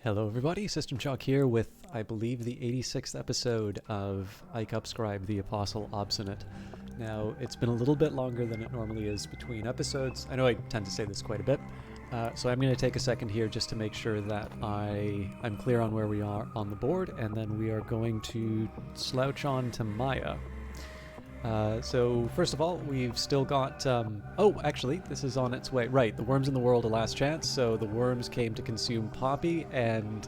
Hello everybody, System Chalk here with, I believe, the 86th episode of Ike Upscribe, the Apostle Obsonate. Now, it's been a little bit longer than it normally is between episodes. I know I tend to say this quite a bit, so I'm going to take a second here just to make sure that I'm clear on where we are on the board, and then we are going to slouch on to Maya. So first of all, we've still got, oh, actually, this is on its way. Right, the Worms in the World, A Last Chance. So the worms came to consume Poppy, and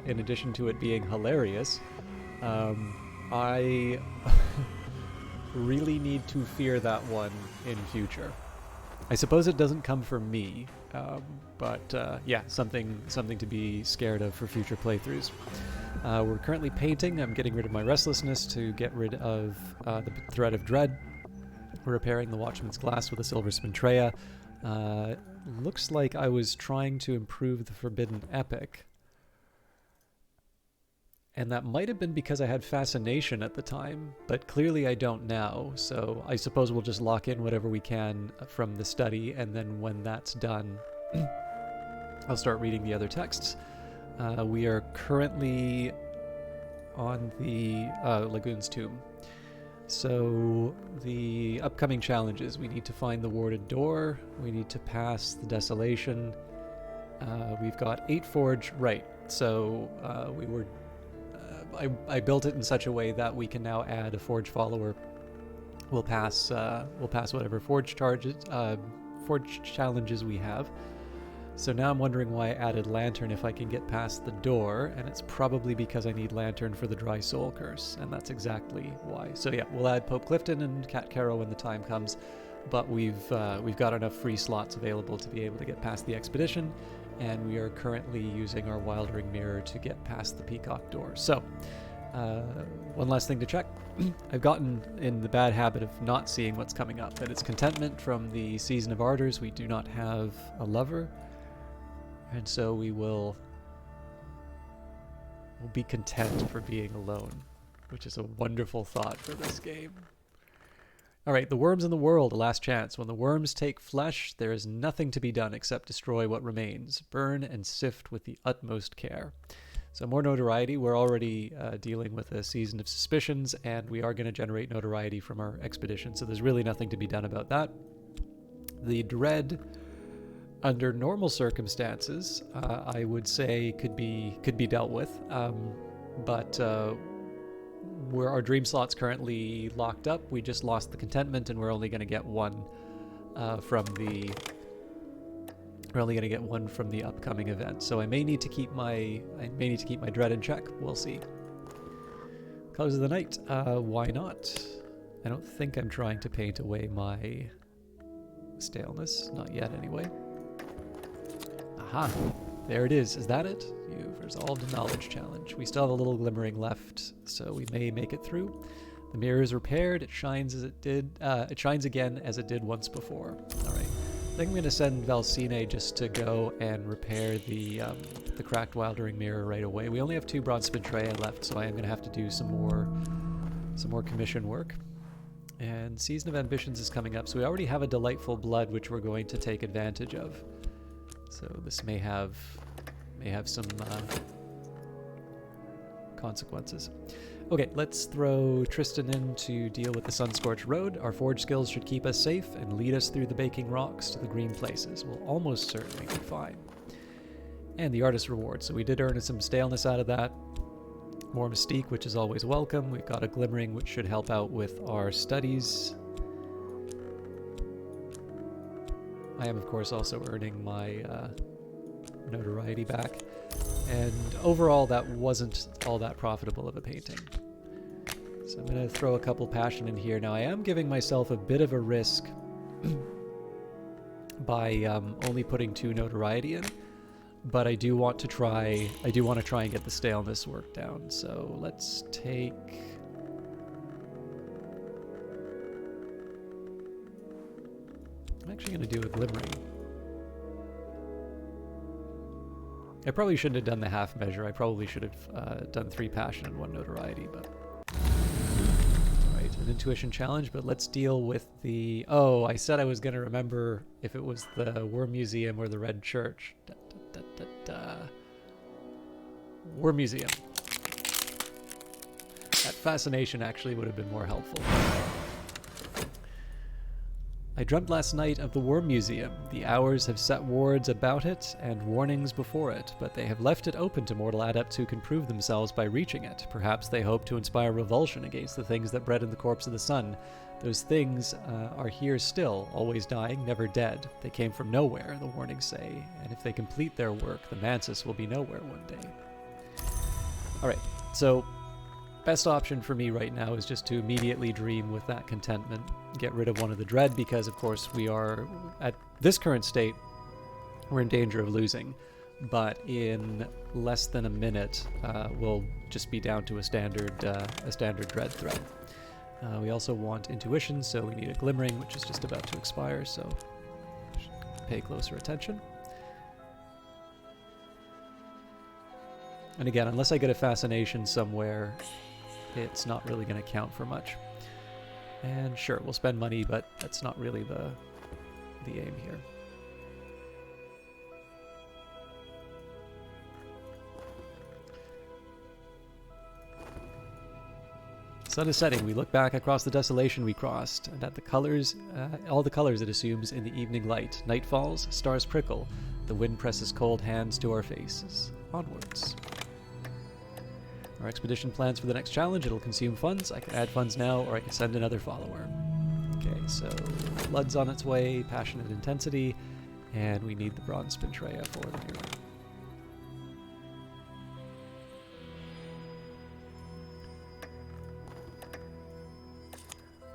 in addition to it being hilarious, I really need to fear that one in future. I suppose it doesn't come from me, but yeah, something to be scared of for future playthroughs. We're currently painting. I'm getting rid of my restlessness to get rid of the thread of dread. We're repairing the Watchman's Glass with a silver spintrea. Looks like I was trying to improve the Forbidden Epic. And that might have been because I had Fascination at the time, but clearly I don't now. So I suppose we'll just lock in whatever we can from the study, and then when that's done, I'll start reading the other texts. We are currently on the Lagun's tomb. So the upcoming challenges: we need to find the warded door, we need to pass the desolation, we've got 8 forge, right, so we were I built it in such a way that we can now add a forge follower. We'll pass whatever forge challenges we have. So now I'm wondering why I added Lantern if I can get past the door, and it's probably because I need Lantern for the Dry Soul Curse, and that's exactly why. So yeah, we'll add Pope Clifton and Cat Caro when the time comes, but we've got enough free slots available to be able to get past the expedition, and we are currently using our Wildering Mirror to get past the Peacock door. So, one last thing to check. I've gotten in the bad habit of not seeing what's coming up, and it's Contentment from the Season of Ardors. We do not have a lover. And so we'll be content for being alone, which is a wonderful thought for this game. All right, the Worms in the World, A Last Chance. When the worms take flesh, there is nothing to be done except destroy what remains. Burn and sift with the utmost care. So more notoriety. We're already dealing with a season of suspicions, and we are going to generate notoriety from our expedition, so there's really nothing to be done about that. The dread, under normal circumstances, I would say could be dealt with, but where our dream slot's currently locked up, we just lost the Contentment, and we're only going to get one from the upcoming event. So I may need to keep my dread in check. We'll see. Colors of the Night. Why not? I don't think I'm trying to paint away my staleness. Not yet, anyway. Aha, there it is. Is that it? You've resolved a knowledge challenge. We still have a little glimmering left, so we may make it through. The mirror is repaired. It shines as it did. It shines again as it did once before. All right. I think I'm going to send Valsine just to go and repair the cracked Wildering Mirror right away. We only have 2 bronze spintrea left, so I am going to have to do some more commission work. And Season of Ambitions is coming up, so we already have a Delightful Blood, which we're going to take advantage of. So this may have some consequences. Okay, let's throw Tristan in to deal with the Sunscorched Road. Our forge skills should keep us safe and lead us through the baking rocks to the green places. We'll almost certainly be fine. And the Artist Reward. So we did earn some staleness out of that. More Mystique, which is always welcome. We've got a Glimmering, which should help out with our studies. I am, of course, also earning my notoriety back. And overall, that wasn't all that profitable of a painting. So I'm going to throw a couple passion in here. Now, I am giving myself a bit of a risk by only putting 2 notoriety in, but I do want to try and get the staleness work down. So let's take... I'm actually going to do a Glimmering. I probably shouldn't have done the half measure. I probably should have done 3 passion and 1 notoriety, but... Alright, an intuition challenge, but let's deal with the... Oh, I said I was going to remember if it was the Worm Museum or the Red Church. Da, da, da, da, da. War Museum. That fascination actually would have been more helpful. I dreamt last night of the War Museum. The hours have set wards about it and warnings before it, but they have left it open to mortal adepts who can prove themselves by reaching it. Perhaps they hope to inspire revulsion against the things that bred in the corpse of the sun. Those things are here still, always dying, never dead. They came from nowhere, the warnings say, and if they complete their work, the Mantis will be nowhere one day. Alright, so best option for me right now is just to immediately dream with that contentment, get rid of one of the dread, because of course we are, at this current state, we're in danger of losing. But in less than a minute, we'll just be down to a standard dread threat. We also want intuition, so we need a glimmering, which is just about to expire, so pay closer attention. And again, unless I get a fascination somewhere, it's not really going to count for much. And sure, we'll spend money, but that's not really the aim here. Sun is setting. We look back across the desolation we crossed, and at the colors, all the colors it assumes in the evening light. Night falls, stars prickle. The wind presses cold hands to our faces. Onwards. Our expedition plans for the next challenge. It'll consume funds. I can add funds now, or I can send another follower. Okay, so blood's on its way, passionate intensity, and we need the bronze Spintrea for the mirror.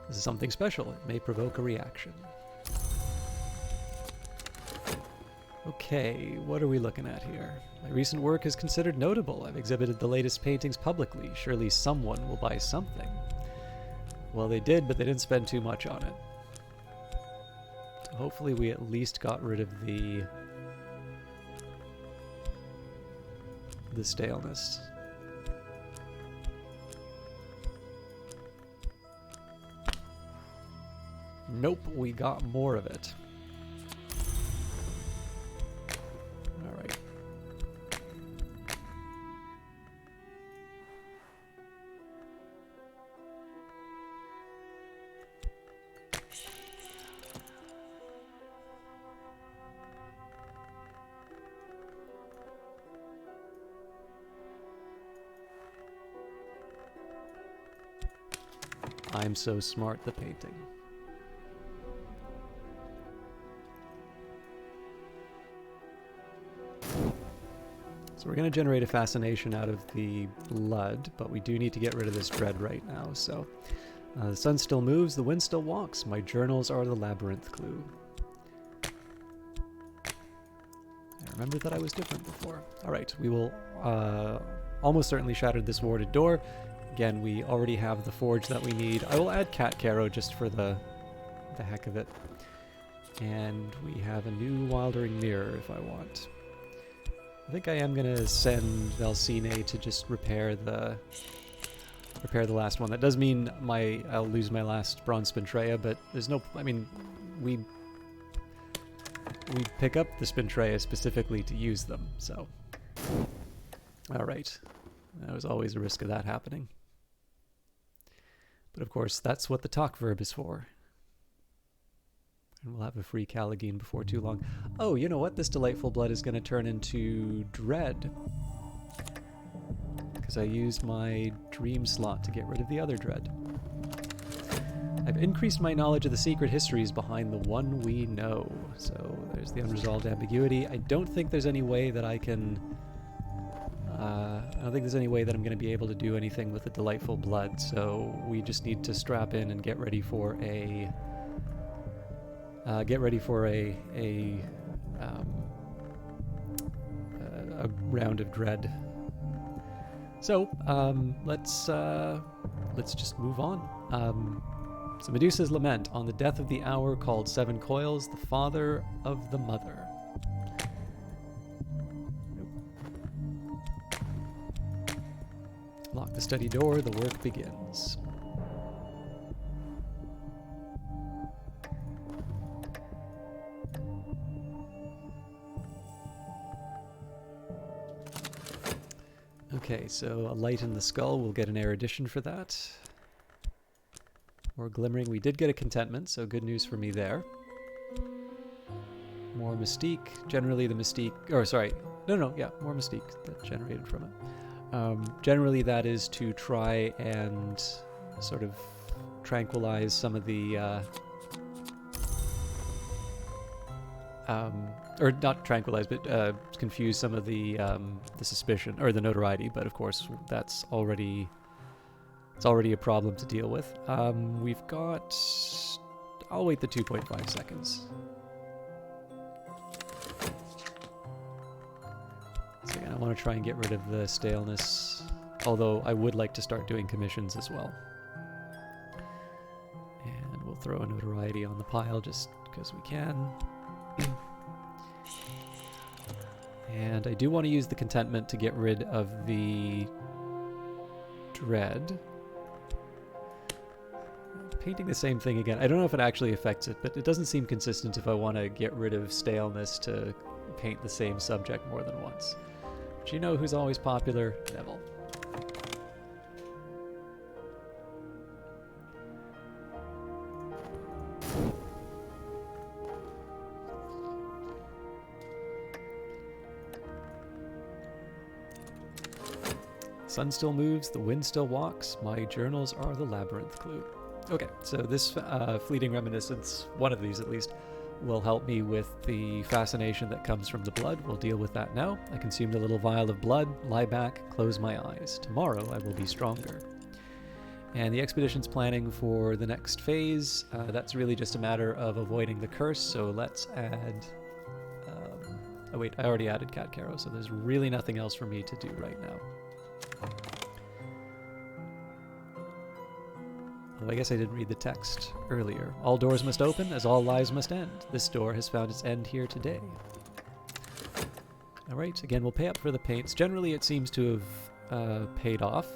This is something special. It may provoke a reaction. Okay, what are we looking at here? My recent work is considered notable. I've exhibited the latest paintings publicly. Surely someone will buy something. Well, they did, but they didn't spend too much on it. So hopefully we at least got rid of the staleness. Nope, we got more of it. Alright. I'm so smart, the painting. So we're going to generate a fascination out of the blood, but we do need to get rid of this dread right now. So the sun still moves, the wind still walks. My journals are the labyrinth clue. I remember that I was different before. All right, we will almost certainly shatter this warded door. Again, we already have the forge that we need. I will add Cat Caro just for the heck of it. And we have a new Wildering Mirror if I want. I think I am gonna send Valsine to just repair the last one. That does mean I'll lose my last bronze Spintrea, but there's no. I mean, we pick up the Spintrea specifically to use them. So, all right, there was always a risk of that happening. But of course, that's what the talk verb is for. And we'll have a free Callagine before too long. Oh, you know what? This delightful blood is going to turn into dread. Because I used my dream slot to get rid of the other dread. I've increased my knowledge of the secret histories behind the one we know. So there's the unresolved ambiguity. I don't think there's any way that I can... I don't think there's any way that I'm going to be able to do anything with the delightful blood. So we just need to strap in and get ready for a... a round of dread. So let's just move on. So Medusa's lament on the death of the hour called Seven Coils, the father of the mother. Nope. Lock the study door. The work begins. Okay, so a light in the skull, we'll get an erudition for that. More glimmering. We did get a contentment, so good news for me there. More mystique. Generally the mystique, or sorry, more mystique that generated from it. Generally that is to try and sort of tranquilize some of the, or not tranquilize, but confuse some of the suspicion, or the notoriety, but of course that's already, it's already a problem to deal with. We've got, I'll wait the 2.5 seconds. So again, I want to try and get rid of the staleness, although I would like to start doing commissions as well. And we'll throw a notoriety on the pile just because we can. And I do want to use the contentment to get rid of the dread. Painting the same thing again. I don't know if it actually affects it, but it doesn't seem consistent if I want to get rid of staleness to paint the same subject more than once. But you know who's always popular? Neville. Sun still moves, the wind still walks, my journals are the labyrinth clue. Okay, so this fleeting reminiscence, one of these at least, will help me with the fascination that comes from the blood. We'll deal with that now. I consumed a little vial of blood, lie back, close my eyes. Tomorrow I will be stronger. And the expedition's planning for the next phase, that's really just a matter of avoiding the curse, so let's add... oh wait, I already added Cat Caro, so there's really nothing else for me to do right now. Well, I guess I didn't read the text earlier. All doors must open, as all lives must end. This door has found its end here today. Alright, again, we'll pay up for the paints. Generally, it seems to have paid off.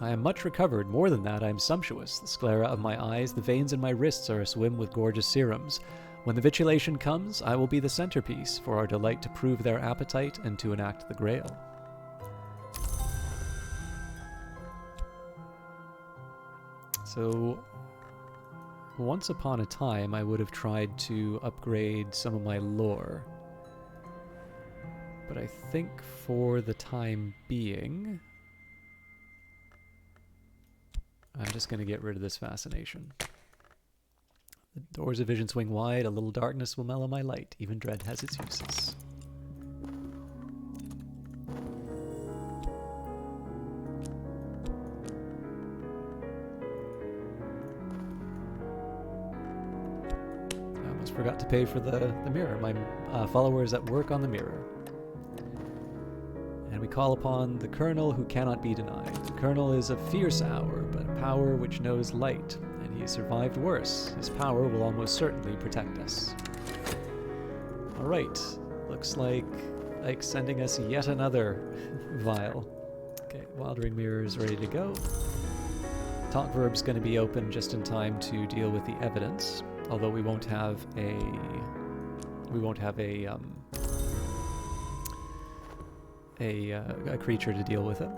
I am much recovered. More than that, I am sumptuous. The sclera of my eyes, the veins in my wrists are aswim with gorgeous serums. When the vitulation comes, I will be the centerpiece for our delight to prove their appetite and to enact the grail. So, once upon a time, I would have tried to upgrade some of my lore. But I think for the time being, I'm just going to get rid of this fascination. The doors of vision swing wide, a little darkness will mellow my light. Even dread has its uses. Forgot to pay for the mirror. My follower is at work on the mirror. And we call upon the Colonel who cannot be denied. The Colonel is a fierce hour, but a power which knows light, and he has survived worse. His power will almost certainly protect us. Alright, looks like sending us yet another vial. Okay, Wildering Mirror is ready to go. Talk Verb's going to be open just in time to deal with the evidence. Although we won't have a creature to deal with it.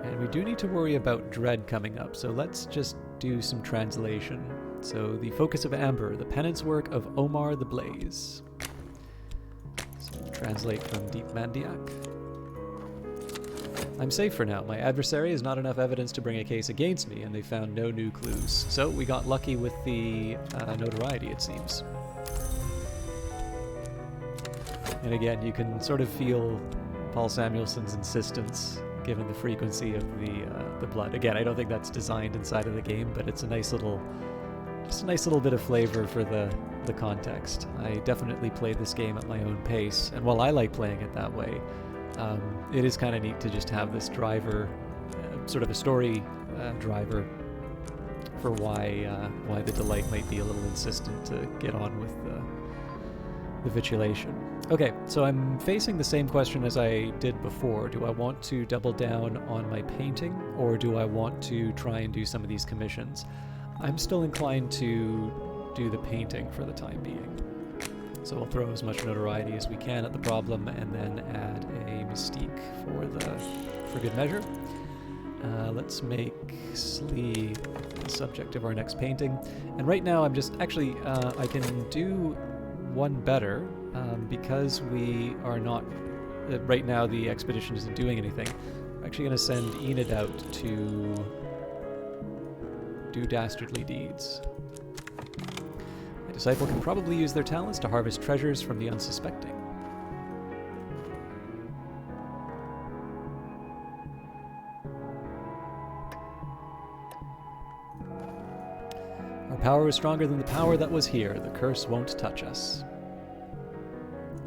And we do need to worry about dread coming up, so let's just do some translation. So the focus of Amber, the penance work of Omar the Blaze. So we'll translate from Deep Mandiac. I'm safe for now. My adversary has not enough evidence to bring a case against me, and they found no new clues. So we got lucky with the notoriety, it seems. And again, you can sort of feel Paul Samuelson's insistence, given the frequency of the blood. Again, I don't think that's designed inside of the game, but it's a nice little, just a nice little bit of flavor for the context. I definitely played this game at my own pace, and while I like playing it that way, it is kind of neat to just have this driver, sort of a story driver, for why the delight might be a little insistent to get on with the vitulation. Okay, so I'm facing the same question as I did before. Do I want to double down on my painting, or do I want to try and do some of these commissions? I'm still inclined to do the painting for the time being. So we'll throw as much notoriety as we can at the problem and then add a mystique for good measure. Let's make Slee the subject of our next painting. And right now I'm just, actually, I can do one better because we are not, right now the expedition isn't doing anything. I'm actually going to send Enid out to do dastardly deeds. My disciple can probably use their talents to harvest treasures from the unsuspecting. Our power is stronger than the power that was here. The curse won't touch us.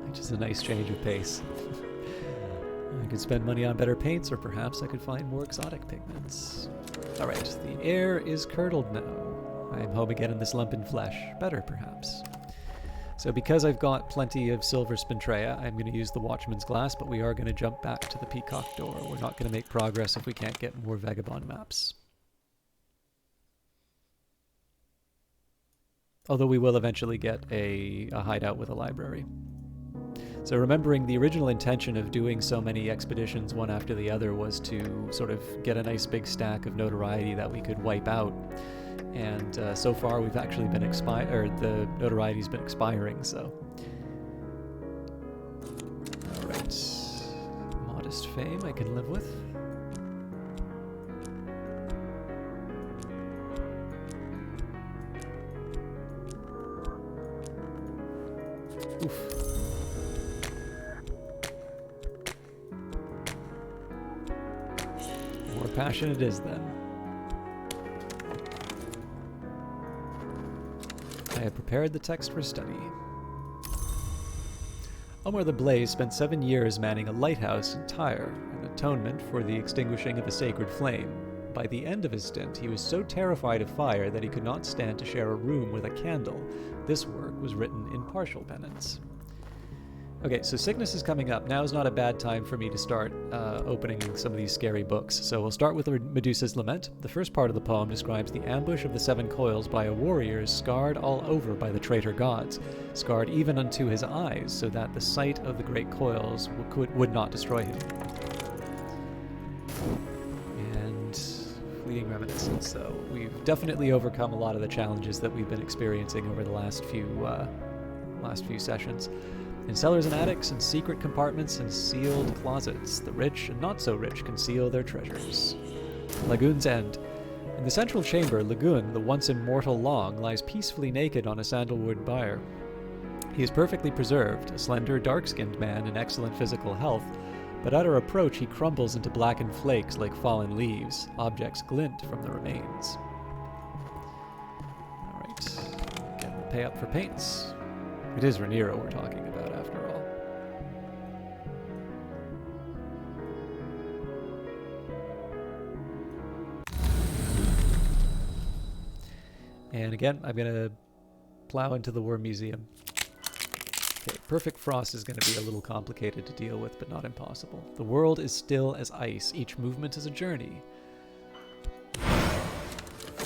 Which is a nice change of pace. I could spend money on better paints, or perhaps I could find more exotic pigments. Alright, the air is curdled now. I am home again in this lumpen flesh. Better, perhaps. So because I've got plenty of silver spintrea, I'm going to use the Watchman's Glass, but we are going to jump back to the Peacock Door. We're not going to make progress if we can't get more Vagabond maps. Although we will eventually get a hideout with a library. So remembering the original intention of doing so many expeditions one after the other was to sort of get a nice big stack of notoriety that we could wipe out. And so far we've actually been the notoriety's been expiring, so. Alright. Modest fame I can live with. Oof. More passion it is then. I have prepared the text for study. Omar the Blaze spent 7 years manning a lighthouse in Tyre, an atonement for the extinguishing of a sacred flame. By the end of his stint, he was so terrified of fire that he could not stand to share a room with a candle. This work was written in partial penance. Okay, so sickness is coming up. Now is not a bad time for me to start opening some of these scary books. So we'll start with Medusa's Lament. The first part of the poem describes the ambush of the 7 coils by a warrior scarred all over by the traitor gods, scarred even unto his eyes, so that the sight of the great coils would not destroy him. And fleeting reminiscence. So we've definitely overcome a lot of the challenges that we've been experiencing over the last few sessions. In cellars and attics, and secret compartments and sealed closets, the rich and not so rich conceal their treasures. Lagun's End. In the central chamber, Lagun, the once immortal Long, lies peacefully naked on a sandalwood bier. He is perfectly preserved, a slender, dark-skinned man in excellent physical health, but at our approach he crumbles into blackened flakes like fallen leaves. Objects glint from the remains. Alright, again, we'll pay up for paints. It is Rhaenyra we're talking about, after all. And again, I'm going to plow into the Worm Museum. Okay, Perfect Frost is going to be a little complicated to deal with, but not impossible. The world is still as ice. Each movement is a journey.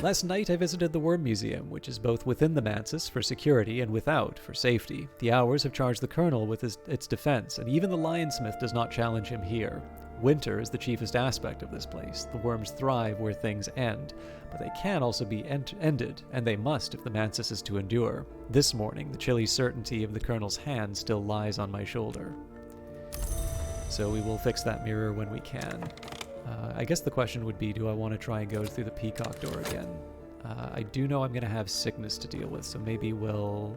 Last night I visited the Worm Museum, which is both within the Mansus for security and without for safety. The Hours have charged the Colonel with its defense, and even the Lionsmith does not challenge him here. Winter is the chiefest aspect of this place. The worms thrive where things end, but they can also be ended, and they must if the Mansus is to endure. This morning, the chilly certainty of the Colonel's hand still lies on my shoulder. So we will fix that mirror when we can. I guess the question would be, do I want to try and go through the Peacock Door again? I do know I'm going to have sickness to deal with, so maybe we'll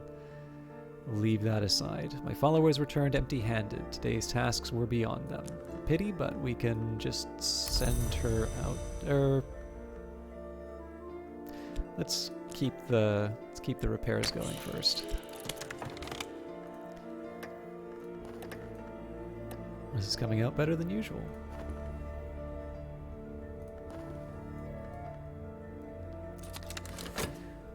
leave that aside. My followers returned empty-handed. Today's tasks were beyond them. Pity, but we can just send her out. Let's keep the repairs going first. This is coming out better than usual.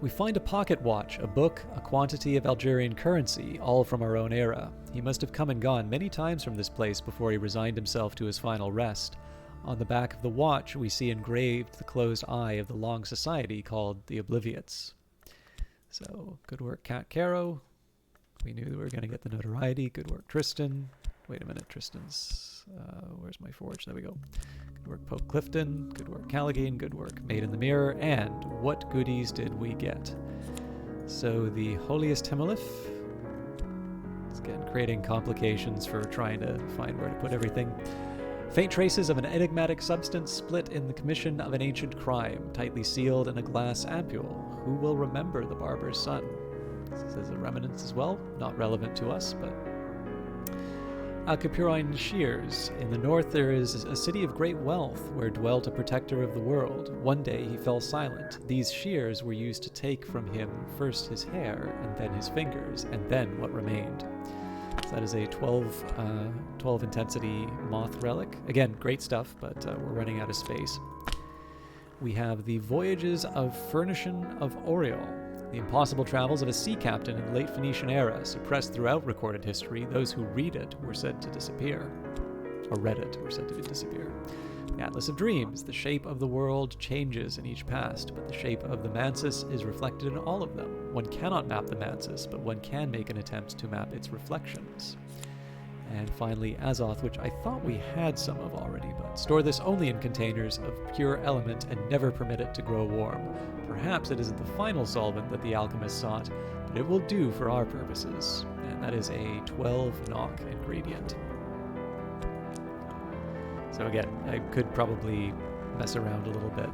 We find a pocket watch, a book, a quantity of Algerian currency, all from our own era. He must have come and gone many times from this place before he resigned himself to his final rest. On the back of the watch, we see engraved the closed eye of the long society called the Obliviates. So, good work, Cat Caro. We knew that we were going to get the notoriety. Good work, Tristan. Wait a minute, Tristan's... where's my forge? There we go. Good work, Pope Clifton. Good work, Callaghan. Good work, Maid in the Mirror. And what goodies did we get? So the Holiest Himmelith. It's again creating complications for trying to find where to put everything. Faint traces of an enigmatic substance split in the commission of an ancient crime, tightly sealed in a glass ampule. Who will remember the barber's son? This is a remnants as well, not relevant to us, but... Alcapurine Shears. In the north there is a city of great wealth, where dwelt a protector of the world. One day he fell silent. These shears were used to take from him first his hair, and then his fingers, and then what remained. So that is a 12 intensity moth relic. Again, great stuff, but we're running out of space. We have the Voyages of Furnishing of Oriel. The impossible travels of a sea captain in the late Phoenician era, suppressed throughout recorded history. Those who read it were said to disappear. Or read it were said to disappear. The Atlas of Dreams. The shape of the world changes in each past, but the shape of the Mansus is reflected in all of them. One cannot map the Mansus, but one can make an attempt to map its reflections. And finally, Azoth, which I thought we had some of already, but store this only in containers of pure element and never permit it to grow warm. Perhaps it isn't the final solvent that the alchemist sought, but it will do for our purposes. And that is a 12 knock ingredient. So again, I could probably mess around a little bit.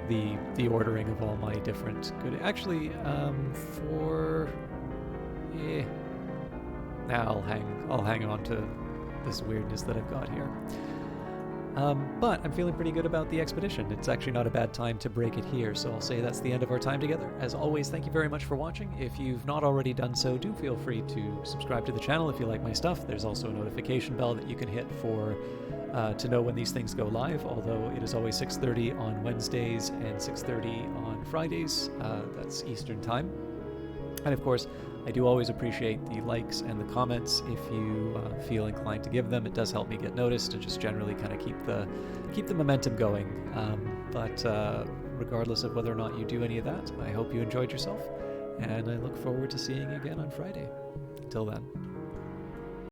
With the ordering of all my different good. Actually, now I'll hang on to this weirdness that I've got here. But I'm feeling pretty good about the expedition. It's actually not a bad time to break it here, so I'll say that's the end of our time together. As always, thank you very much for watching. If you've not already done so, do feel free to subscribe to the channel if you like my stuff. There's also a notification bell that you can hit for to know when these things go live, although it is always 6:30 on Wednesdays and 6:30 on Fridays. That's Eastern Time. And of course, I do always appreciate the likes and the comments if you feel inclined to give them. It does help me get noticed and just generally kind of keep the momentum going. But regardless of whether or not you do any of that, I hope you enjoyed yourself, and I look forward to seeing you again on Friday. Until then.